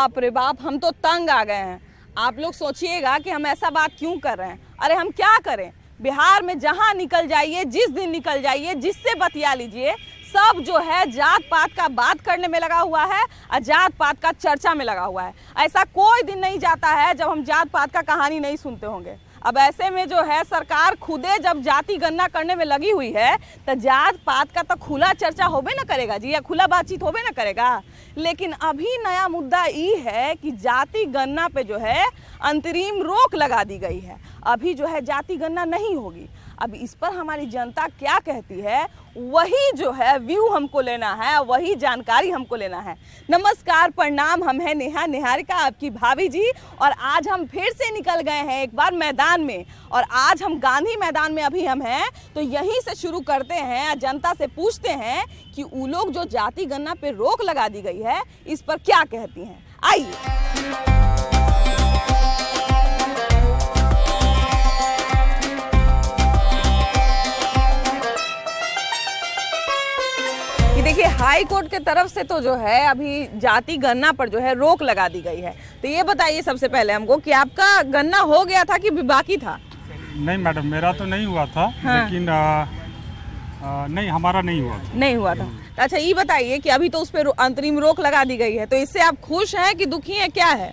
बाप रे बाप, हम तो तंग आ गए हैं। आप लोग सोचिएगा कि हम ऐसा बात क्यों कर रहे हैं। अरे हम क्या करें, बिहार में जहां निकल जाइए, जिस दिन निकल जाइए, जिससे बतिया लीजिए, सब जो है जात पात का बात करने में लगा हुआ है और जात पात का चर्चा में लगा हुआ है। ऐसा कोई दिन नहीं जाता है जब हम जात पात का कहानी नहीं सुनते होंगे। अब ऐसे में जो है सरकार खुदे जब जाति गणना करने में लगी हुई है तो जात पात का तो खुला चर्चा होबे ना करेगा जी, या खुला बातचीत होबे ना करेगा। लेकिन अभी नया मुद्दा ये है कि जाति गणना पे जो है अंतरिम रोक लगा दी गई है। अभी जो है जाति गणना नहीं होगी। अब इस पर हमारी जनता क्या कहती है, वही जो है व्यू हमको लेना है, वही जानकारी हमको लेना है। नमस्कार, प्रणाम, हम हैं नेहा निहारिका, आपकी भाभी जी। और आज हम फिर से निकल गए हैं एक बार मैदान में, और आज हम गांधी मैदान में अभी हम हैं, तो यहीं से शुरू करते हैं। जनता से पूछते हैं कि वो लोग जो जाति गणना पे रोक लगा दी गई है इस पर क्या कहती हैं। आइए। देखिए, हाई कोर्ट के तरफ से तो जो है अभी जाति गणना पर जो है रोक लगा दी गई है। तो ये बताइए सबसे पहले हमको कि आपका गणना हो गया था कि बाकी था? नहीं मैडम, मेरा तो नहीं हुआ था। हाँ। लेकिन नहीं, हमारा नहीं हुआ था। नहीं हुआ था। अच्छा ये बताइए कि अभी तो उस पर अंतरिम रोक लगा दी गई है, तो इससे आप खुश हैं कि दुखी हैं, क्या है?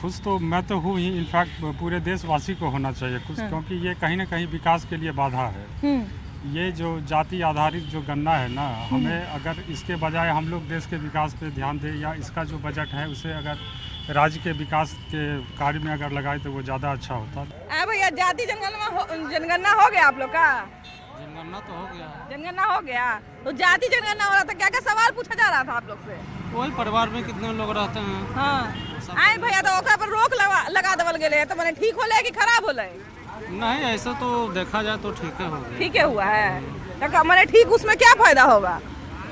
खुश तो मैं तो हूँ ही, इनफैक्ट पूरे देशवासी को होना चाहिए खुश। हाँ। क्योंकि ये कहीं ना कहीं विकास के लिए बाधा है। ये जो जाति आधारित जो गणना है ना, हमें अगर इसके बजाय हम लोग देश के विकास पे ध्यान दें, या इसका जो बजट है उसे अगर राज्य के विकास के कार्य में अगर लगाए तो वो ज़्यादा अच्छा होता। भैया, जाति जनगणना हो गया आप लोग का? जनगणना तो हो गया। जनगणना हो गया, तो जाति जनगणना हो रहा था, क्या क्या सवाल पूछा जा रहा था आप लोग से? वही परिवार में कितने लोग रहते हैं। हाँ। आए भैया, तो ओकरा पर रोक लगा देवल गेले, तो मैंने ठीक होले कि खराब होले? नहीं, ऐसा तो देखा जाए तो ठीक है, होगा। ठीक है हुआ है, तो मैंने ठीक, उसमें क्या फायदा होगा?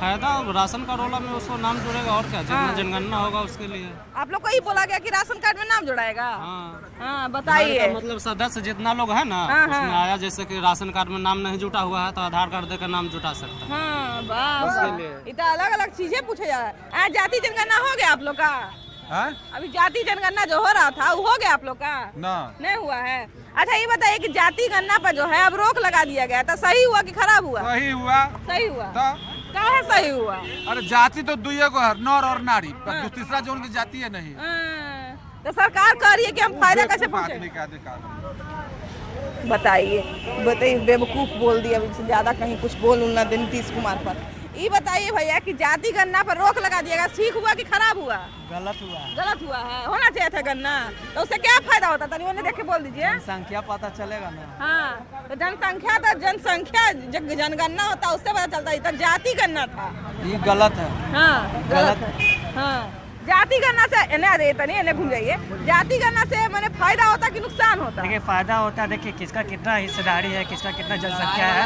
फायदा राशन कार्ड वाला में उसको नाम जुड़ेगा, और क्या। हाँ। जनगणना होगा उसके लिए। आप लोग को ही बोला गया कि राशन कार्ड में नाम जुड़ाएगा? हाँ। हाँ, बताइए। मतलब सदस्य जितना लोग है ना, हाँ, उसमें हाँ। आया, जैसे कि राशन कार्ड में नाम नहीं जुटा हुआ है तो आधार कार्ड देकर नाम जुटा सकता है। हाँ, इतना अलग अलग चीजें पूछे जा रहा है। जाति जनगणना हो गया आप लोग का? अभी जाति जनगणना जो हो रहा था वो हो गया आप लोग का? नहीं हुआ है। अच्छा ये बताइए कि जाति गणना पर जो है अब रोक लगा दिया गया, तो सही हुआ कि खराब हुआ? सही हुआ। सही हुआ? क्या है सही हुआ? अरे जाति तो दुइये को है, नर और नारी, पर तीसरा जो उनकी जाति है नहीं। तो सरकार कह रही है कि हम फायदा कैसे पूछे? बताइए, बेवकूफ बोल दिया, अभी से ज्यादा कहीं कुछ बोल ना दे नीतीश कुमार पर। ये बताइए भैया कि जाति गणना पर रोक लगा दिया गया, ठीक हुआ कि खराब हुआ? गलत हुआ। गलत हुआ है, होना चाहिए था गणना, तो उससे क्या फायदा होता? तनी उन्हें देख के बोल दीजिए। जनसंख्या पता चलेगा ना। हाँ, तो जनसंख्या जनगणना होता है, उससे पता चलता है। जाति गणना था, ये गलत है। हाँ, गलत है। हाँ, जाति गणना से घूम जाइए। जाति गणना से मैंने फायदा होता कि नुकसान होता? देखिए, फायदा होता है। देखिए किसका कितना हिस्सेदारी है, किसका कितना जनसंख्या है।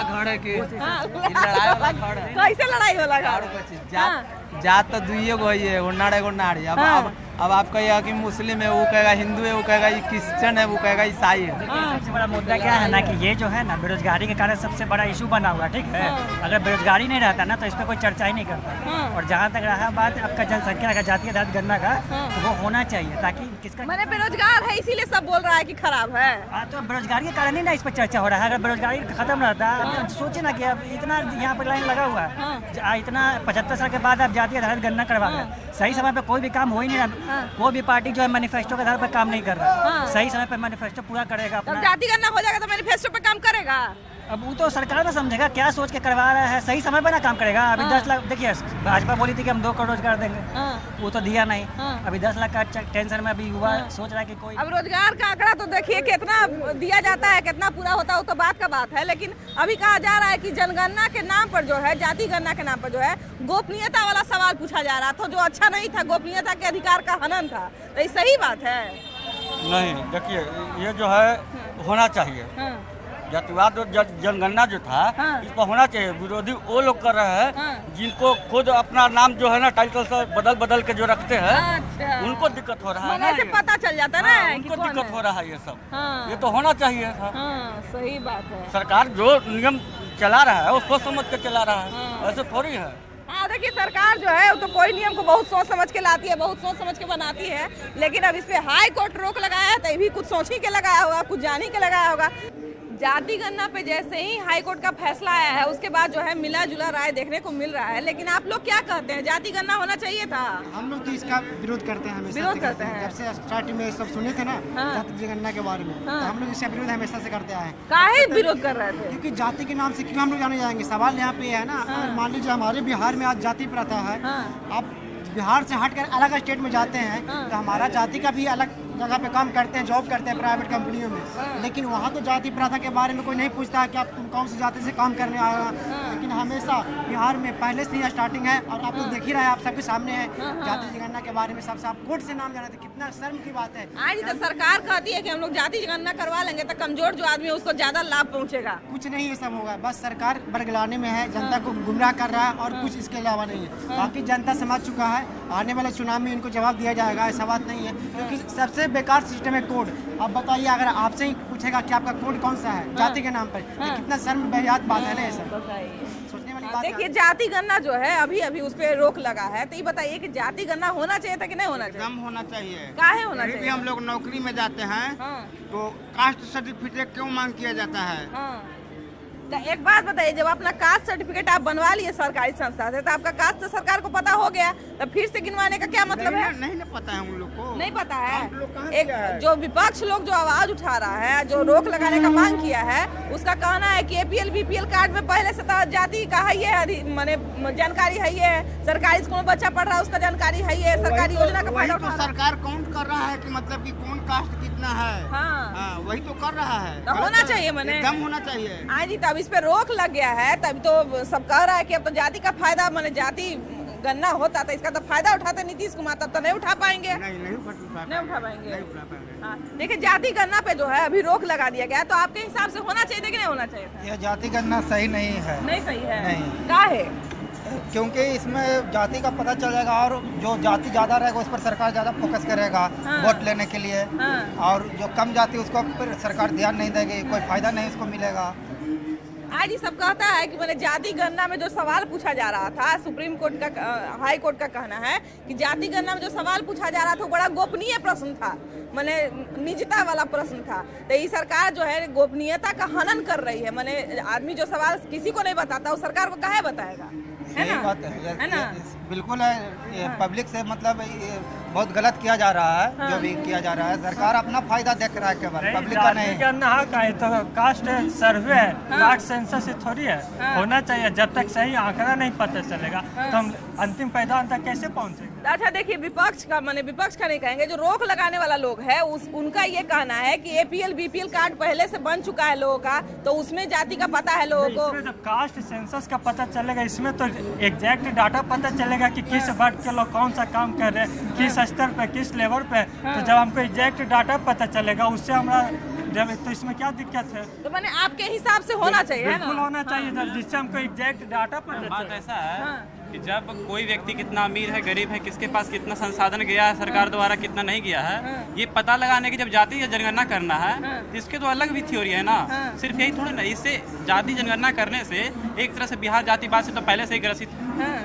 कैसे लड़ाई होला? जात तो दुइये को है, एगो नारी। अब आप कहिएगा कि मुस्लिम है, वो कहेगा हिंदू है, वो कहेगा क्रिश्चियन है, वो कहेगा ईसाई है। सबसे बड़ा मुद्दा क्या है ना कि ये जो है ना बेरोजगारी के कारण सबसे बड़ा इशू बना हुआ, ठीक है। अगर बेरोजगारी नहीं रहता ना तो इस पर कोई चर्चा ही नहीं करता। और जहाँ तक रहा बात आपका जनसंख्या का, जाति आधारित गणना का, तो वो होना चाहिए ताकि किसका। मैंने बेरोजगार है इसीलिए सब बोल रहा है कि खराब है। तो बेरोजगारी के कारण ही ना इस पर चर्चा हो रहा है। अगर बेरोजगारी खत्म रहता, सोचे ना कि अब इतना यहाँ पर लाइन लगा हुआ है, इतना 75 साल के बाद आप जाति आधारित गणना करवा रहे हैं, सही समय पे कोई भी काम हो ही नहीं रहा। कोई भी पार्टी जो है मैनिफेस्टो के आधार पर काम नहीं कर रहा। सही समय पर मैनिफेस्टो पूरा करेगा अपना। जाति गणना हो जाएगा तो मैनिफेस्टो पे काम करेगा। अब वो तो सरकार ना समझेगा क्या सोच के करवा रहा है, सही समय पर ना काम करेगा। अभी 10 लाख, देखिए भाजपा बोली थी कि हम 2 करोड़ रोजगार देंगे, वो तो दिया नहीं। अभी 10 लाख का टेंशन में अभी युवा सोच रहा है कि कोई। अब रोजगार का आंकड़ा तो देखिए कितना दिया जाता है, कितना पूरा होता है, वो तो बात का बात है। लेकिन अभी कहा जा रहा है कि जनगणना के नाम पर जो है, जाति गणना के नाम पर जो है गोपनीयता वाला सवाल पूछा जा रहा था, जो अच्छा नहीं था, गोपनीयता के अधिकार का हनन था। तो ये सही बात है? नहीं, देखिए ये जो है होना चाहिए। जातिवाद जनगणना जो था, इस पर होना चाहिए। विरोधी वो लोग कर रहे हैं जिनको खुद अपना नाम जो है ना टाइटल से बदल के जो रखते हैं, उनको दिक्कत हो रहा है। ऐसे पता चल जाता है ना, उनको दिक्कत हो रहा है। ये सब ये तो होना चाहिए था। सही बात है। सरकार जो नियम चला रहा है वो सोच समझ के चला रहा है, ऐसे थोड़ी है। देखिए सरकार जो है वो तो कोई नियम को बहुत सोच समझ के लाती है, बहुत सोच समझ के बनाती है, लेकिन अब इस पे हाई कोर्ट रोक लगाया है तो ये भी कुछ सोच ही के लगाया होगा, कुछ जानी के लगाया होगा। जाति गणना पे जैसे ही हाई कोर्ट का फैसला आया है उसके बाद जो है मिला जुला राय देखने को मिल रहा है, लेकिन आप लोग क्या कहते हैं, जाति गणना होना चाहिए था? हम लोग तो इसका विरोध करते हैं, हमेशा विरोध करते हैं। जब से स्टार्टिंग में सब सुने थे ना जाति जनगणना के बारे में, तो हम लोग इसका विरोध हमेशा से करते आए हैं। काहे विरोध कर रहे थे? क्योंकि जाति के नाम से क्यों हम लोग जाने जाएंगे? सवाल यहाँ पे है ना, अगर मान लीजिए हमारे बिहार में आज जाति प्रथा है, आप बिहार से हटकर अलग स्टेट में जाते हैं तो हमारा जाति का भी अलग जगह पे काम करते हैं, जॉब करते हैं प्राइवेट कंपनियों में, लेकिन वहाँ तो जाति प्रथा के बारे में कोई नहीं पूछता है कि आप तुम कौन सी जाति से काम करने आए हो। लेकिन हमेशा बिहार में पहले से ही स्टार्टिंग है और आप लोग देख ही रहे हैं, आप सबके सामने है जाति जनगणना के बारे में सबसे आप कोर्ट से नाम जाना थे, कितना शर्म की बात है। आज तो सरकार कहती है कि हम लोग जाति जनगणना करवा लेंगे तो कमजोर जो आदमी है उसको ज्यादा लाभ पहुँचेगा। कुछ नहीं ये सब होगा, बस सरकार बरगलाने में है, जनता को गुमराह कर रहा है और कुछ इसके अलावा नहीं है। बाकी जनता समझ चुका है, आने वाले चुनाव में इनको जवाब दिया जाएगा, ऐसा बात नहीं है, क्योंकि सबसे बेकार सिस्टम है कोड। अब बताइए अगर आपसे ही पूछेगा कि आपका कोड कौन सा है जाति के नाम पर, तो कितना शर्मनाक बात है ना ये सब, सोचने वाली बात। देखिए जाति गणना जो है अभी उस पर रोक लगा है, तो ये बताइए कि जाति गणना होना चाहिए था कि नहीं होना चाहिए? एकदम होना चाहिए। काहे होना चाहिए? भी हम लोग नौकरी में जाते हैं तो कास्ट सर्टिफिकेट क्यों मांग किया जाता है? तो एक बात बताइए, जब अपना कास्ट सर्टिफिकेट आप बनवा लिए सरकारी संस्था से तो आपका कास्ट तो सरकार को पता हो गया, तो फिर से गिनवाने का क्या मतलब है? नहीं ना पता है उन लोग को, नहीं पता है। एक जो विपक्ष लोग जो आवाज उठा रहा है, जो रोक लगाने का मांग किया है, उसका कहना है कि APL BPL कार्ड में पहले से जाति का है, ये माने जानकारी है, ये सरकारी स्कूल में बच्चा पढ़ रहा है उसका जानकारी है, ये सरकारी योजना का फायदा उठा रहा है। सरकार काउंट कर रहा है कि मतलब कि कौन कास्ट कितना है, वही तो कर रहा है। तो होना चाहिए, मैंने एकदम होना चाहिए। हाँ जी, तब इस पे रोक लग गया है, तब तो सब कह रहा है कि अब तो जाति का फायदा, माने जाति गणना होता था इसका तो फायदा उठाते नीतीश कुमार, तब तो नहीं उठा पाएंगे, नहीं उठा पाएंगे। हाँ, देखिए जाति गणना पे जो है अभी रोक लगा दिया गया, तो आपके हिसाब से होना चाहिए कि नहीं होना चाहिए? यह जाति गणना सही नहीं है। नहीं सही है? नहीं। क्या है? क्योंकि इसमें जाति का पता चल जाएगा और जो जाति ज्यादा रहेगा उस पर सरकार ज्यादा फोकस करेगा वोट लेने के लिए, और जो कम जाति उसको पर सरकार ध्यान नहीं देगी, कोई फायदा नहीं उसको मिलेगा। आज ये सब कहता है कि मैंने जाति गणना में जो सवाल पूछा जा रहा था, सुप्रीम कोर्ट का हाई कोर्ट का कहना है कि जाति गणना में जो सवाल पूछा जा रहा था वो बड़ा गोपनीय प्रश्न था, मैंने निजता वाला प्रश्न था। तो ये सरकार जो है गोपनीयता का हनन कर रही है, मैंने आदमी जो सवाल किसी को नहीं बताता वो सरकार को काहे बताएगा, है ना? बात है ना? बिल्कुल है, पब्लिक से मतलब बहुत गलत किया जा रहा है, जो भी किया जा रहा है सरकार अपना फायदा देख रहा है केवल, पब्लिक का नहीं। तो कास्ट सर्वे है, कास्ट सेंसस थोड़ी है, होना चाहिए। जब तक सही आंकड़ा नहीं पता चलेगा तो हम अंतिम पैदान तक कैसे पहुँचेंगे? अच्छा देखिए, विपक्ष का मैंने विपक्ष का नहीं कहेंगे, जो रोक लगाने वाला लोग है उनका ये कहना है कि APL BPL कार्ड पहले से बन चुका है लोगों का, तो उसमें जाति का पता है लोगों को। जब कास्ट सेंसस का पता चलेगा इसमें तो एग्जैक्ट डाटा पता चलेगा कि किस वर्ग के लोग कौन सा काम कर रहे हैं, किस स्तर पे, किस लेवल पे। तो जब हमको एग्जैक्ट डाटा पता चलेगा उससे हमारा, तो इसमें क्या दिक्कत है? तो मैंने आपके हिसाब से होना चाहिए, बिल्कुल होना चाहिए, जिससे हमको एग्जैक्ट डाटा पता चले। बात ऐसा है कि जब कोई व्यक्ति कितना अमीर है, गरीब है, किसके पास कितना संसाधन गया है सरकार द्वारा, कितना नहीं गया है, ये पता लगाने की जब जाति जनगणना करना है तो इसके तो अलग भी थ्योरी है ना, सिर्फ यही थोड़ी ना। इससे जाति जनगणना करने से एक तरह से बिहार जातिवाद से तो पहले से ही ग्रसित,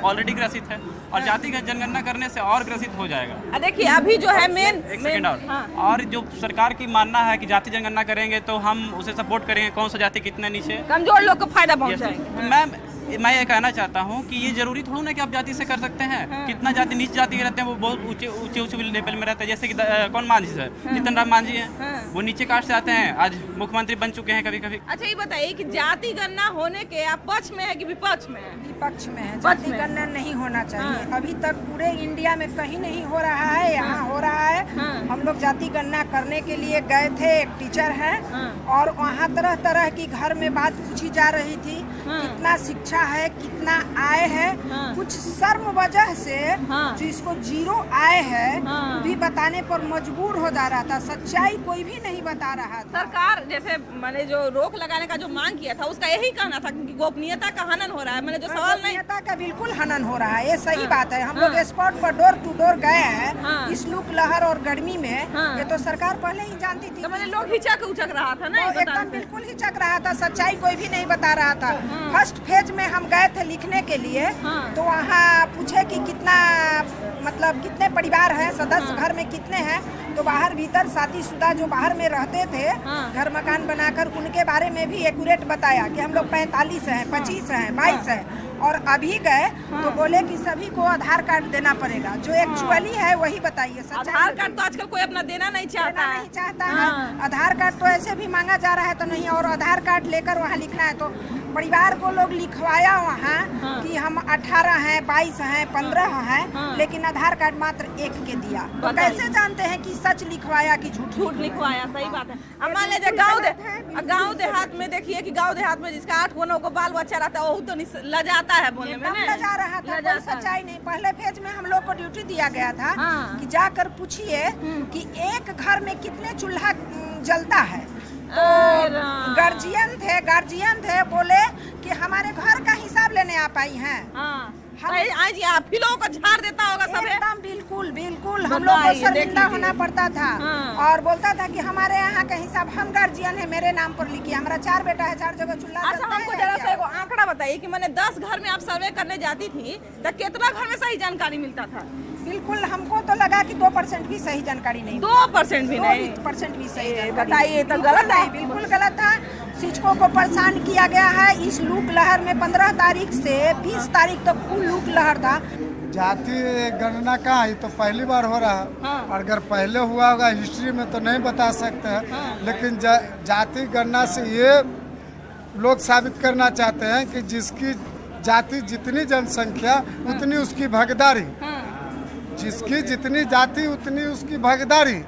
ऑलरेडी ग्रसित है, और जाति जनगणना करने से और ग्रसित हो जाएगा। देखिए अभी जो है मेन एक सेकंड और जो सरकार की मानना है कि जाति जनगणना करेंगे तो हम उसे सपोर्ट करेंगे, कौन सा जाति कितने नीचे, कमजोर लोग को फायदा पहुंचाएंगे। मैं ये कहना चाहता हूँ कि ये जरूरी थोड़ा ना कि आप जाति से कर सकते हैं। कितना जाति नीच जाति के रहते हैं वो बहुत ऊंचे लेवल में रहते हैं, जैसे कि कौन मांझी सर, जीतन राम मांझी हैं, वो नीचे कास्ट से आते हैं, आज मुख्यमंत्री बन चुके हैं कभी कभी। अच्छा ये बताइए कि जाति गणना होने के आप पक्ष में है कि विपक्ष में है? विपक्ष में है। जाति गणना नहीं होना चाहिए, अभी तक पूरे इंडिया में कहीं नहीं हो रहा है, यहाँ हो रहा है। हम लोग जाति गणना करने के लिए गए थे, एक टीचर है और वहाँ तरह तरह की घर में बात पूछी जा रही थी, कितना शिक्षा है, कितना आय है, कुछ शर्म वजह से जिसको जीरो आय है भी बताने पर मजबूर हो जा रहा था, सच्चाई कोई भी नहीं बता रहा था। सरकार जैसे मैंने जो रोक लगाने का जो मांग किया था उसका यही कहना था कि गोपनीय गोपनीयता का हनन हो रहा है। मैंने जो सवाल नहीं, गोपनीयता का बिल्कुल हनन हो रहा है, ये सही बात है। हम लोग स्पॉट पर डोर टू डोर गए हैं इस लूट लहर और गर्मी में, ये तो सरकार पहले ही जानती थी। तो मैंने लोग हिचक उचक रहा था ना, एकदम बिल्कुल हिचक रहा था, सच्चाई कोई भी नहीं बता रहा था। फर्स्ट फेज में हम गए थे लिखने के लिए, तो वहाँ पूछे कि कितना मतलब कितने परिवार हैं, सदस्य घर में कितने हैं, तो बाहर भीतर शादीशुदा जो बाहर में रहते थे घर मकान बनाकर, उनके बारे में भी एक्यूरेट बताया कि हम लोग 45 हैं, 25 हैं, 22 हैं। और अभी गए तो बोले कि सभी को आधार कार्ड देना पड़ेगा, जो एक्चुअली है वही बताइए। आधार कार्ड तो आजकल कोई अपना देना नहीं चाहता है। आधार कार्ड तो ऐसे भी मांगा जा रहा है तो नहीं, और आधार कार्ड लेकर वहाँ लिखना है तो परिवार को लोग लिखवाया वहाँ कि हम 18 हैं, 22 हैं, 15 हैं, लेकिन आधार कार्ड मात्र एक के दिया। तो कैसे जानते हैं कि सच लिखवाया कि झूठ लिखवाया? सही बात है। अब मान लीजिए गाँव देहात में देखिए कि गाँव देहात में जिसका 8 9 को बाल बच्चा रहता है वो तो लजाता है बोलने में, लजा रहा था, कोई सच्चाई नहीं। पहले फेज में हम लोग को ड्यूटी दिया गया था कि जाकर पूछिए कि एक घर में कितने चूल्हा जलता है। तो गार्जियन थे बोले कि हमारे घर का हिसाब लेने आप आई हैं। आज आप ही लोगों को झाड़ देता होगा सब। एकदम बिल्कुल हम लोग को शर्मिंदा होना पड़ता था और बोलता था कि हमारे यहाँ का हिसाब, हम गार्जियन है, मेरे नाम पर लिखिए, हमारा 4 बेटा है, 4 जगह चूल्हा। अच्छा हमको जरा सा एगो आंकड़ा बताइए कि मैंने 10 घर में आप सर्वे करने जाती थी तो कितना घर में सही जानकारी मिलता था? बिल्कुल हमको तो लगा कि 2% भी सही जानकारी नहीं, 2% भी नहीं, 2% भी सही जानकारी। बताइए तो गलत है, बिल्कुल गलत था। शिक्षकों को परेशान किया गया है इस लूट लहर में। 15 तारीख से 20 तारीख तक फुल लूट लहर था। जाति गणना का ही तो पहली बार हो रहा है, और अगर पहले हुआ होगा हिस्ट्री में तो नहीं बता सकते हैं, लेकिन जाति गणना से ये लोग साबित करना चाहते हैं कि जिसकी जाति जितनी जनसंख्या उतनी उसकी भागीदारी, जिसकी जितनी जाति उतनी उसकी भागीदारी,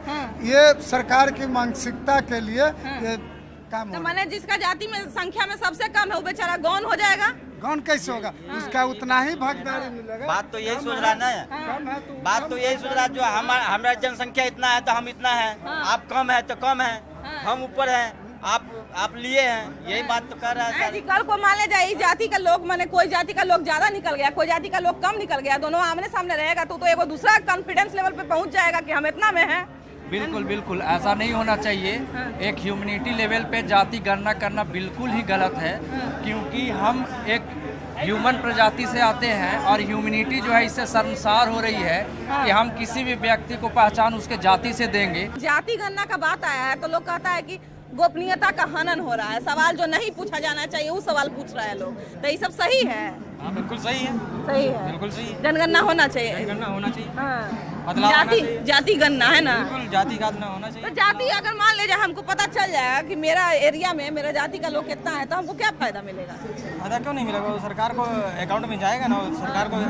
ये सरकार की मानसिकता के लिए ये काम। तो मैंने जिसका जाति में संख्या में सबसे कम है वो बेचारा गौन हो जाएगा? गौन कैसे होगा? उसका उतना ही भागीदारी मिलेगा। बात तो यही सोच रहा ना, बात तो यही सोच रहा, जो हमारा जनसंख्या इतना है तो हम इतना है, आप कम है तो कम है, हम ऊपर है, आप लिए हैं, यही बात तो कर रहा है। कल को मान ले जाए जाति का लोग, माने कोई जाति का लोग ज्यादा निकल गया, कोई जाति का लोग कम निकल गया, दोनों आमने सामने रहेगा तो एगो दूसरा कॉन्फिडेंस लेवल पे पहुंच जाएगा कि हम इतना में हैं। बिल्कुल ऐसा नहीं होना चाहिए। एक ह्यूमैनिटी लेवल पे जाति गणना करना बिल्कुल ही गलत है, क्योंकि हम एक ह्यूमन प्रजाति से आते हैं और ह्यूमैनिटी जो है इससे शर्मसार हो रही है कि हम किसी भी व्यक्ति को पहचान उसके जाति से देंगे। जाति गणना का बात आया है तो लोग कहता है कि गोपनीयता का हनन हो रहा है, सवाल जो नहीं पूछा जाना चाहिए वो सवाल पूछ रहा है लोग, तो ये सब सही है? हाँ बिल्कुल सही है, बिल्कुल सही है। जनगणना होना चाहिए, जनगणना होना चाहिए, जाति गणना है ना, बिल्कुल जाति गणना होना चाहिए। तो जाति अगर मान ले जाए हमको पता चल जाएगा कि मेरा एरिया में मेरा जाति का लोग कितना है तो हमको क्या फायदा मिलेगा? फायदा क्यों नहीं मिलेगा? सरकार को अकाउंट में जाएगा ना, सरकार को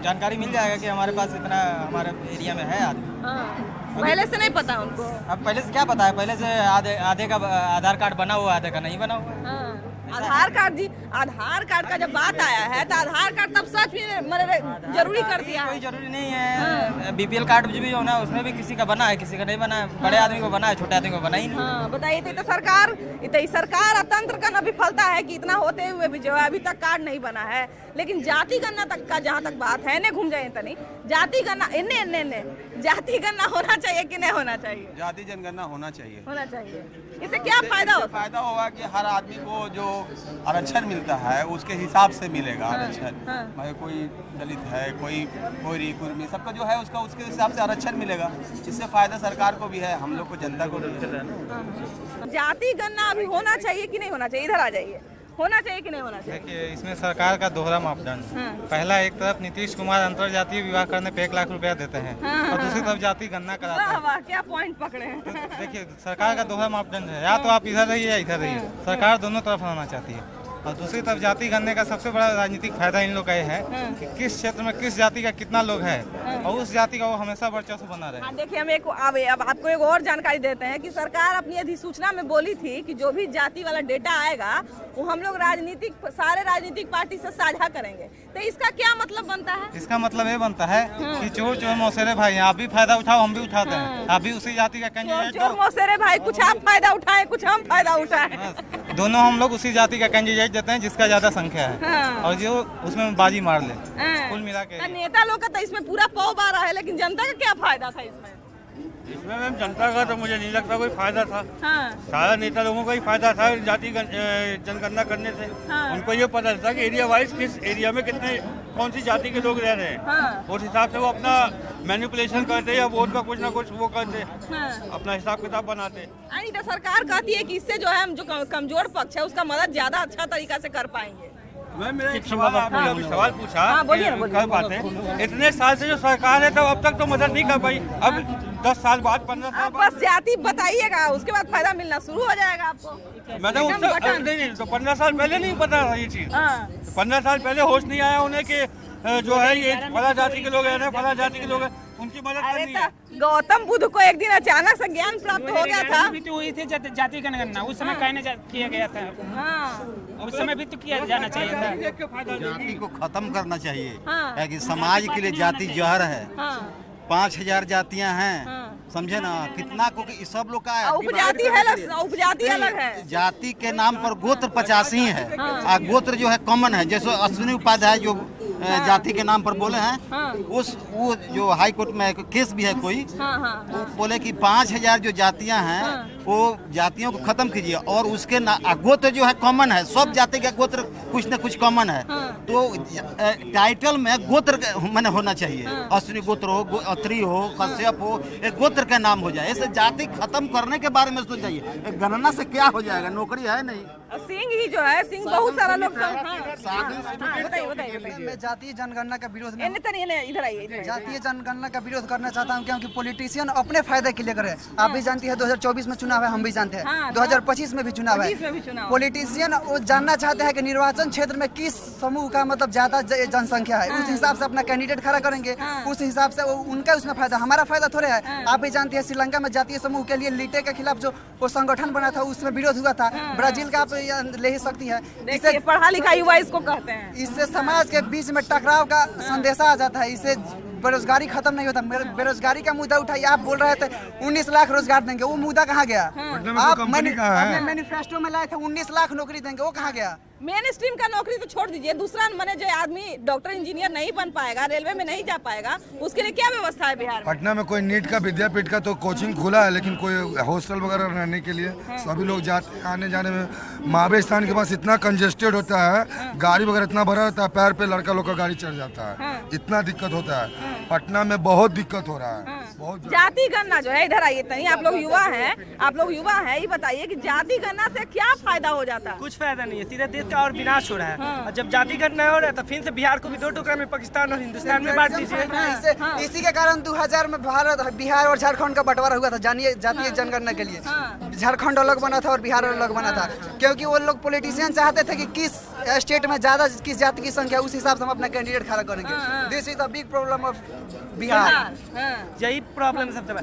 जानकारी मिल जाएगा कि हमारे पास इतना हमारे एरिया में है आदमी। पहले से नहीं पता उनको? अब पहले से क्या पता है? पहले से आधे का आधार कार्ड बना हुआ, आधे का नहीं बना हुआ। आधार कार्ड जी, आधार कार्ड का जब बात आया है तो आधार कार्ड तब सच में जरूरी कर दिया। कोई जरूरी नहीं है। बीपीएल कार्ड भी होना है, उसमें भी किसी का बना है, किसी का नहीं बना है। बड़े आदमी को बना है, छोटे आदमी को बना ही नहीं। बताइए, तो सरकार और तंत्र का न विफलता है कि इतना होते हुए भी जो है अभी तक कार्ड नहीं बना है। लेकिन जाति गणना तक का जहाँ तक बात है, इन्हें घूम जाए तनी, जाति गणना इन्हें जाति गणना होना चाहिए कि नहीं होना चाहिए? जाति जनगणना होना चाहिए, होना चाहिए। इससे क्या फायदा होगा? फायदा होगा कि हर आदमी को जो आरक्षण मिलता है उसके हिसाब से मिलेगा आरक्षण। भाई कोई दलित है, कोई कोई कुर्मी, सबका जो है उसका उसके हिसाब से आरक्षण मिलेगा। इससे फायदा सरकार को भी है, हम लोग को, जनता को भी। जाति गणना अभी होना चाहिए कि नहीं होना चाहिए? इधर आ जाइए, होना चाहिए कि नहीं होना चाहिए? देखिए, इसमें सरकार का दोहरा मापदंड। पहला, एक तरफ नीतीश कुमार अंतरजातीय विवाह करने पे 1 लाख रुपया देते हैं और दूसरी तरफ जाति गणना कराते हैं। वाह, क्या पॉइंट पकड़े हैं। तो देखिए, सरकार का दोहरा मापदंड है, या तो आप इधर रहिए या इधर रहिए। सरकार दोनों तरफ होना चाहती है। और दूसरी तरफ जाति गणने का सबसे बड़ा राजनीतिक फायदा इन लोग का ये है कि किस क्षेत्र में किस जाति का कितना लोग है और उस जाति का वो हमेशा वर्चस्व बना रहे। देखिए, हम अब आपको एक और जानकारी देते हैं कि सरकार अपनी अधिसूचना में बोली थी कि जो भी जाति वाला डेटा आएगा वो हम लोग सारे राजनीतिक पार्टी से साझा करेंगे। तो इसका क्या मतलब बनता है? इसका मतलब ये बनता है कि चोर चोर मौसेरे भाई, आप भी फायदा उठाओ, हम भी उठाते हैं। आप भी उसी जाति का कैंडिडेट, चोर मौसेरे भाई, कुछ आप फायदा उठाएं, कुछ हम फायदा उठाएं। दोनों हम लोग उसी जाति का कैंडिडेट देते हैं जिसका ज्यादा संख्या है और जो उसमें बाजी मार ले। कुल मिला के नेता लोग का तो इसमें पूरा पौ बारा है, लेकिन जनता का क्या फायदा था इसमें? मैम जनता का तो मुझे नहीं लगता कोई फायदा था। सारा नेता लोगों का ही फायदा था जाति जनगणना करने से। उनको ये पता था कि एरिया वाइज किस एरिया में कितने कौन सी जाति के लोग रह रहे हैं, उस हिसाब से वो अपना मैनिपुलेशन करते या वोट का कुछ ना कुछ वो करते, अपना हिसाब किताब बनाते। तो सरकार कहती है कि इससे जो है हम जो कमजोर पक्ष है उसका मदद ज्यादा अच्छा तरीका से कर पाएंगे। मैं मेरा एक सवाल आपने अभी सवाल पूछा कर पाते, इतने साल से जो सरकार है तो अब तक तो मदद नहीं कर पाई, अब 10 साल बाद 15 साल बाद बस जाति बताइएगा, उसके बाद फायदा मिलना शुरू हो जाएगा आपको। मैडम नहीं तो 15 साल पहले नहीं पता था ये चीज। 15 साल पहले होश नहीं आया उन्हें कि जो है ये फला जाति के लोग हैं, फला जाति के लोग हैं, उनकी मदद करनी है। गौतम बुद्ध को एक दिन अचानक से ज्ञान प्राप्त हो गया था। भी तो हुई थी जाति जनगणना, उस समय कहने किया गया था। उस समय भी तो किया जाना चाहिए था। जाति को खत्म करना चाहिए, क्योंकि समाज के लिए जाति जहर है। 5000 जातियां हैं, समझे ना, कितना को सब लोग का उपजाति है, उपजाति अलग है। जाति के नाम पर गोत्र 85 है और गोत्र जो है कॉमन है। जैसे अश्विनी उपाध्याय जो जाति के नाम पर बोले हैं, उस वो जो हाई कोर्ट में केस भी है कोई, वो बोले कि 5000 जो जातियां हैं वो जातियों को खत्म कीजिए और उसके गोत्र जो है कॉमन है, सब जाति का गोत्र कुछ न कुछ कॉमन है। तो टाइटल में गोत्र मैंने होना चाहिए, अश्विनी गोत्र हो, अत्री हो, कश्यप हो, एक गोत्र का नाम हो जाए। ऐसे जाति खत्म करने के बारे में सोच जाइए। गणना से क्या हो जाएगा, नौकरी है नहीं। सिंह ही जो है, सिंह बहुत सारा लोग मैं जातीय जनगणना का विरोध जातीय जनगणना का विरोध करना चाहता हूँ, क्योंकि पॉलिटिशियन अपने फायदे के लिए करे। आप भी जानती है 2024 में चुनाव है, हम भी जानते हैं 2025 में भी चुनाव है। पॉलिटिशियन वो जानना चाहते हैं कि निर्वाचन क्षेत्र में किस समूह का मतलब ज्यादा जनसंख्या है, उस हिसाब से अपना कैंडिडेट खड़ा करेंगे, उस हिसाब से उनका उसमें फायदा, हमारा फायदा थोड़े है। आप भी जानते हैं श्रीलंका में जातीय समूह के लिए लीटे के खिलाफ जो वो संगठन बना था उसमें विरोध हुआ था। ब्राजील का आप ले ही सकती है। इससे पढ़ा लिखा युवा इसको कहते हैं। इससे समाज के बीच में टकराव का संदेशा आ जाता है। इससे बेरोजगारी खत्म नहीं होता। बेरोजगारी का मुद्दा उठाइए, आप बोल रहे थे 19 लाख रोजगार देंगे, वो मुद्दा कहाँ गया? आप मैनिफेस्टो में लाए थे 19 लाख नौकरी देंगे, वो कहाँ गया? मेन स्ट्रीम का नौकरी तो छोड़ दीजिए, दूसरा मैंने जो आदमी डॉक्टर इंजीनियर नहीं बन पाएगा, रेलवे में नहीं जा पाएगा, उसके लिए क्या व्यवस्था है बिहार में? पटना में कोई नीट का विद्यापीठ का तो कोचिंग खुला है, लेकिन कोई हॉस्टल वगैरह रहने के लिए सभी लोग जाते हैं। आने जाने में महावीर स्थान के पास इतना कंजेस्टेड होता है, गाड़ी वगैरह इतना भरा रहता है, पैर पे लड़का लोग का गाड़ी चढ़ जाता है, इतना दिक्कत होता है। पटना में बहुत दिक्कत हो रहा है। बहुत जाति गणना जो है, इधर आइए तनी, आप लोग युवा हैं, ये बताइए कि जाति गणना से क्या फायदा हो जाता है? कुछ फायदा नहीं है, सीधे देश का और विनाश हो रहा है। और जब जाति गणना हो रहा है तो फिर से बिहार को भी 2 टुकड़ा में पाकिस्तान और हिंदुस्तान में बांट दीजिए। इसी के कारण 2000 में बिहार और झारखंड का बंटवारा हुआ था जातीय जनगणना के लिए। झारखंड अलग बना था और बिहार अलग बना था, क्योंकि वो लोग पॉलिटिशियन चाहते थे कि किस स्टेट में ज्यादा किस जाति की संख्या, उस हिसाब से हम अपना कैंडिडेट खड़ा करेंगे। This is a big problem of Bihar. यही प्रॉब्लम सबसे बड़ा,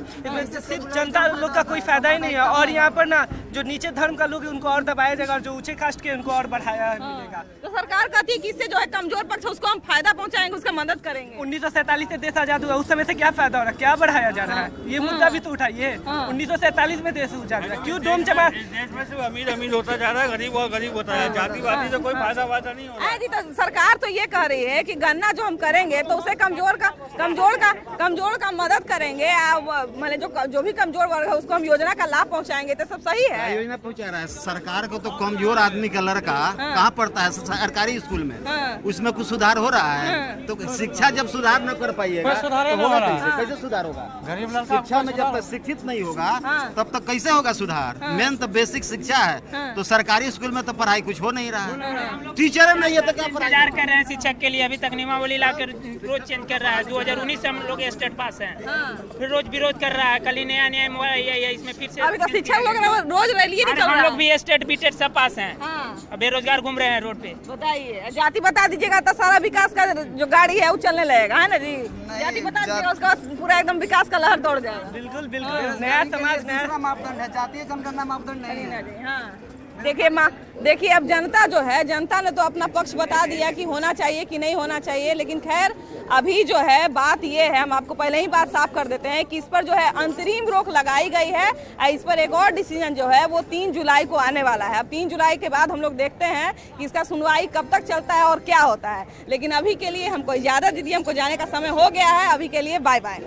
सिर्फ जनता लोग का कोई फायदा ही नहीं है। और यहाँ पर ना जो नीचे धर्म का लोग है उनको और दबाया जाएगा, और जो ऊंचे कास्ट के उनको और बढ़ाया मिलेगा। तो सरकार कहती है कि इससे जो है कमजोर पक्ष है उसको हम फायदा पहुंचाएंगे, उसका मदद करेंगे। 1947 से देश आजाद हुआ, उस समय से क्या फायदा हो रहा है, क्या बढ़ाया जा रहा है? ये मुद्दा भी तो उठाइए। 1947 में देश आजाद हुआ, क्यों डोम जमा? देश में सिर्फ अमीर अमीर होता जा रहा है, गरीब और गरीब होता है, जातिवादी से कोई फायदा वादा नहीं हो रहा है। तो सरकार तो ये कह रही है कि गन्ना जो हम करेंगे तो उसे कमजोर का मदद करेंगे, मतलब जो भी कमजोर वर्ग है उसको हम योजना का लाभ पहुंचाएंगे, तो सब सही है। योजना पहुंचा रहा है सरकार को। तो कमजोर आदमी का लड़का कहाँ पढ़ता है? सरकारी स्कूल में, उसमें कुछ सुधार हो रहा है? तो शिक्षा जब सुधार न कर पाइएगा तो होगा कैसे सुधार होगा? गरीब लड़का शिक्षा में जब तक शिक्षित नहीं होगा तब तक कैसे होगा सुधार? मेन तो बेसिक शिक्षा है। तो सरकारी स्कूल में तो पढ़ाई कुछ हो नहीं रहा है, टीचर नहीं है तो क्या इंतजार कर रहे हैं शिक्षक के लिए। अभी तक नियमावली लाकर रोज चेंज कर रहा है। 2019 से हम लोग स्टेट पास हैं, फिर रोज विरोध कर रहा है। कल ही नया इसमें फिर से अभी तो शिक्षक लोग रोज रैली निकल रहा है। हम लोग भी स्टेट बीटेड सब पास हैं, बेरोजगार घूम रहे हैं रोड पे। बताइए, जाति बता दीजिएगा तो सारा विकास का जो गाड़ी है वो चलने लगेगा, है ना जी? जाति बता दीजिएगा, उसका पूरा एकदम विकास का लहर दौड़ जाएगा। बिल्कुल बिल्कुल, नया समाज, नया मापदंड है, जातीय जनगणना मापदंड नहीं है। देखिए माँ, देखिए अब जनता जो है, जनता ने तो अपना पक्ष बता दिया कि होना चाहिए कि नहीं होना चाहिए, लेकिन खैर अभी जो है बात ये है, हम आपको पहले ही बात साफ कर देते हैं कि इस पर जो है अंतरिम रोक लगाई गई है। इस पर एक और डिसीजन जो है वो 3 जुलाई को आने वाला है। अब 3 जुलाई के बाद हम लोग देखते हैं कि इसका सुनवाई कब तक चलता है और क्या होता है। लेकिन अभी के लिए हमको इजाज़त दीजिए, हमको जाने का समय हो गया है। अभी के लिए बाय बाय।